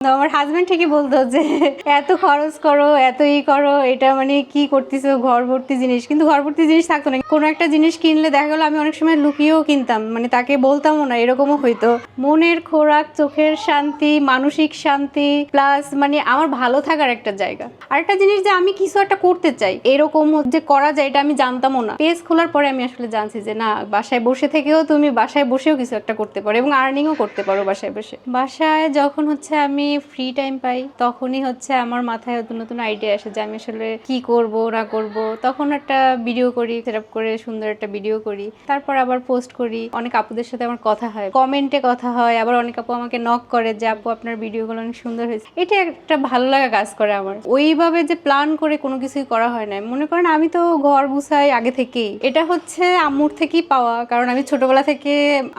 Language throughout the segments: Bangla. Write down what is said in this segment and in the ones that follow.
আমার হাজবেন্ড ঠিকই বলতো যে এত খরচ করো, এত করো, এটা মানে কি করতেছো, ঘর ভর্তি জিনিস। কিন্তু ঘর ভর্তি জিনিস থাকতো না। কোনো একটা জিনিস কিনলে দেখা গেলো আমি অনেক সময় লুকিয়েও কিনতাম, মানে তাকে বলতামও না, এরকমও হইতো। মনের খোরাক, চোখের শান্তি, মানসিক শান্তি, প্লাস মানে আমার ভালো থাকার একটা জায়গা। আরেকটা জিনিস যে আমি কিছু একটা করতে চাই, এরকম যে করা যায়, এটা আমি জানতামও না। পেজ খোলার পরে আমি আসলে জানছি যে না, বাসায় বসে থেকেও তুমি বাসায় বসেও কিছু একটা করতে পারো এবং আর্নিংও করতে পারো বাসায় বসে। বাসায় যখন হচ্ছে আমি ফ্রি টাইম পাই, তখনই হচ্ছে আমার মাথায় নতুন নতুন আইডিয়া আসে যে আমি আসলে কি করব না করব। তখন একটা ভিডিও করি, সেটআপ করে সুন্দর একটা ভিডিও করি, তারপর আবার পোস্ট করি। অনেক আপুদের সাথে আমার কথা হয়, কমেন্টে কথা হয়, আবার অনেক আপু আমাকে নক করে যে আপু আপনার ভিডিওগুলো অনেক সুন্দর হয়েছে। এটা একটা ভালো লাগা কাজ করে আমার। ওইভাবে যে প্ল্যান করে কোনো কিছুই করা হয় না। মনে করেন আমি তো ঘর গুছাই আগে থেকেই, এটা হচ্ছে আম্মুর থেকেই পাওয়া। কারণ আমি ছোটবেলা থেকে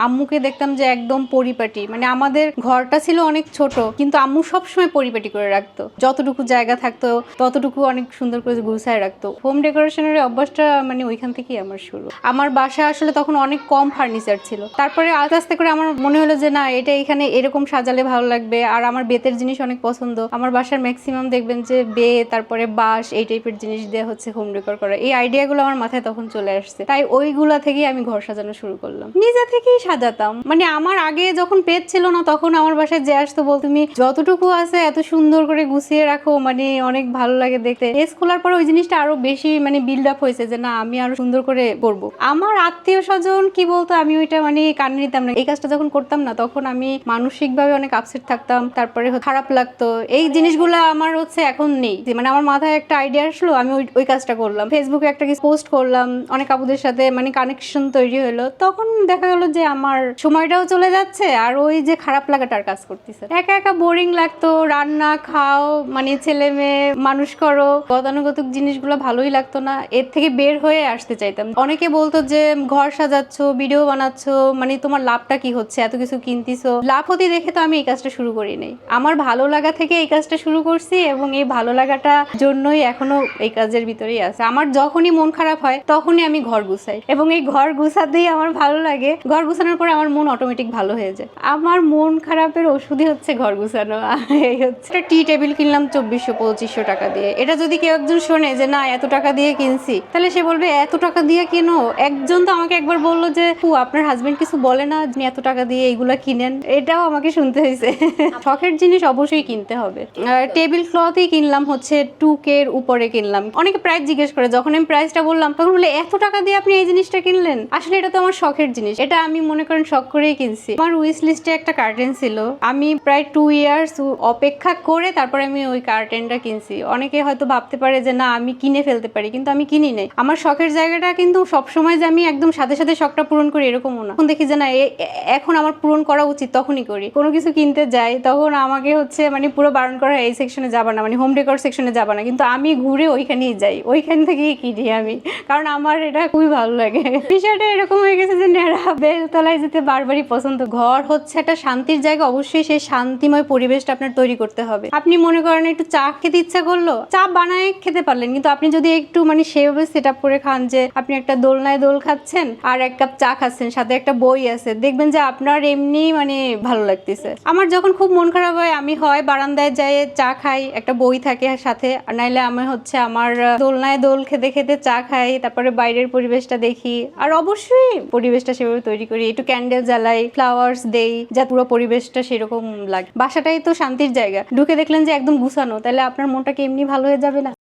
আম্মুকে দেখতাম যে একদম পরিপাটি, মানে আমাদের ঘরটা ছিল অনেক ছোট, কিন্তু আম্মু সবসময় পরিপাটি করে রাখতো। যতটুকু জায়গা থাকতো ততটুকু অনেক সুন্দর করে গুছায় রাখতো। হোম ডেকোরেশনের অভ্যাসটা মানে ওইখান থেকেই আমার শুরু। আমার বাসা আসলে তখন অনেক কম ফার্নিচার ছিল। তারপরে আস্তে আস্তে করে আমার মনে হলো যে না, এটা এখানে এরকম সাজালে ভালো লাগবে। আর আমার বেতের জিনিস অনেক পছন্দ। আমার বাসার ম্যাক্সিমাম দেখবেন যে বেত, তারপরে বাঁশ, এই টাইপের জিনিস দিয়ে হচ্ছে হোম ডেকোর করা। এই আইডিয়াগুলো আমার মাথায় তখন চলে আসছে। তাই ওইগুলা থেকেই আমি ঘর সাজানো শুরু করলাম। নিজে থেকেই সাজাতাম। মানে আমার আগে যখন পেট ছিল না, তখন আমার বাসায় যে আসতো বল তুমি যতটুকু আছে এত সুন্দর করে গুছিয়ে রাখো, মানে অনেক ভালো লাগে দেখতে। পেজ খোলার পর ওই জিনিসটা আরো বেশি মানে বিল্ড আপ হয়েছে যে না, আমি আরো সুন্দর করে করব। আমার আত্মীয় স্বজন কি বলতো, আমি ওইটা মানে কানে নিতাম না। এই কাজটা যখন করতাম না, তখন আমি মানসিক ভাবে অনেক আপসেট থাকতাম, তারপরে খারাপ লাগতো। এই জিনিসগুলো আমার হচ্ছে এখন নেই। মানে আমার মাথায় একটা আইডিয়া আসলো, আমি ওই কাজটা করলাম, ফেসবুকে একটা কিছু পোস্ট করলাম, অনেক আপুদের সাথে মানে কানেকশন তৈরি হলো। তখন দেখা গেলো যে আমার সময়টাও চলে যাচ্ছে, আর ওই যে খারাপ লাগাটার কাজ করতেছে। একা একা বোরিং লাগতো। রান্না, খাও, মানে ছেলে মেয়ে মানুষ করো, গতানুগতিক জিনিসগুলো ভালোই লাগতো না। এর থেকে বের হয়ে আসতে চাইতাম। অনেকে বলতো যে ঘর সাজাচ্ছ, ভিডিও বানাচ্ছ, মানে তোমার লাভটা কি হচ্ছে, এত কিছু কিনতিছো। লাভ হতে দেখে তো আমি এই কাজটা শুরু করি নাই। আমার ভালো লাগা থেকে এই কাজটা শুরু করছি, এবং এই ভালো লাগাটা জন্যই এখনো এই কাজের ভিতরেই আছে। আমার যখনই মন খারাপ হয় তখনই আমি ঘর গুছাই, এবং এই ঘর গুছাতেই আমার ভালো লাগে। ঘর গুছানোর পরে আমার মন অটোমেটিক ভালো হয়ে যায়। আমার মন খারাপের ওষুধই হচ্ছে ঘর গুছানো। এই হচ্ছে একটা টি টেবিল কিনলাম 2400-2500 টাকা দিয়ে। এটা যদি কেউ একজন শোনে যে না এত টাকা দিয়ে কিনছি, তাহলে সে বলবে এত টাকা দিয়ে কেনো? একজন তো আমাকে একবার বললো যে আপনার হাজবেন্ড কিছু বলে না আপনি এত টাকা দিয়ে এইগুলা কিনেন? এটাও আমাকে শুনতে হয়েছে। শখের জিনিস অবশ্যই কিনতে হবে। টেবিল ক্লথই কিনলাম হচ্ছে 2K এর উপরে কিনলাম। অনেকে প্রাইস জিজ্ঞেস করে, যখন আমি প্রাইসটা বললাম তখন বলে এত টাকা দিয়ে আপনি এই জিনিসটা কিনলেন? আসলে এটা তো আমার শখের জিনিস, এটা আমি মনে করেন শখ করেই কিনছি। আমার উইশ লিস্টে একটা কার্টেন ছিল, আমি প্রায় 2 ইয়ার্স অপেক্ষা করে তারপরে আমি ওই কার্টেনটা কিনছি। অনেকে হয়তো ভাবতে পারে যে না আমি কিনে ফেলতে পারি, কিন্তু আমি কিনি নাই। আমার শখের জায়গাটা কিন্তু সবসময় যে আমি একদম সাথে সাথে শখটা পূরণ করি এরকমও না। এখন দেখি যে না এখন আমার পূরণ করা উচিত, তখনই করি। কোনো কিছু কিনতে যাই তখন আমাকে হচ্ছে মানে পুরো বারণ করা, এই সেকশনে যাবা না, মানে হোম ডেকোর সেকশনে যাবা না, কিন্তু আমি ঘুরে ওইখানেই যাই, ওইখান থেকেই কিনি আমি, কারণ আমার এটা খুবই ভালো লাগে। বিষয়টা এরকম হয়ে গেছে যে নেড়া বেলতলায় যেতে বারবারই পছন্দ। ঘর হচ্ছে একটা শান্তির জায়গা, অবশ্যই সেই শান্তিময় পরিবেশটা আপনার তৈরি করতে হবে। আপনি মনে করেন একটু চা খেতে ইচ্ছা করলো, চা বানায় খেতে পারলেন, কিন্তু আপনি যদি একটু মানে সেভাবে সেট আপ করে খান যে আপনি একটা দোলনায় দোল খাচ্ছেন আর 1 কাপ চা খাচ্ছেন, সাথে একটা বই আছে, দেখবেন যে আপনার এমনি মানে ভালো লাগতেছে। আমার যখন খুব মন খারাপ হয়, আমি হয় বারান্দায় যাই চা খাই, একটা বই থাকে সাথে, নাইলে আমি হচ্ছে আমার দোলনায় দোল খেতে খেতে চা খাই, তারপরে বাইরের পরিবেশটা দেখি, আর অবশ্যই পরিবেশটা সেভাবে তৈরি করি, একটু ক্যান্ডেল জ্বালাই, ফ্লাওয়ার্স দেই, যা পুরো পরিবেশটা সেরকম লাগে। বাসাটাই তো শান্তির জায়গা। ঢুকে দেখলেন যে একদম গুছানো, তাহলে আপনার মনটা কি এমনি ভালো হয়ে যাবে না?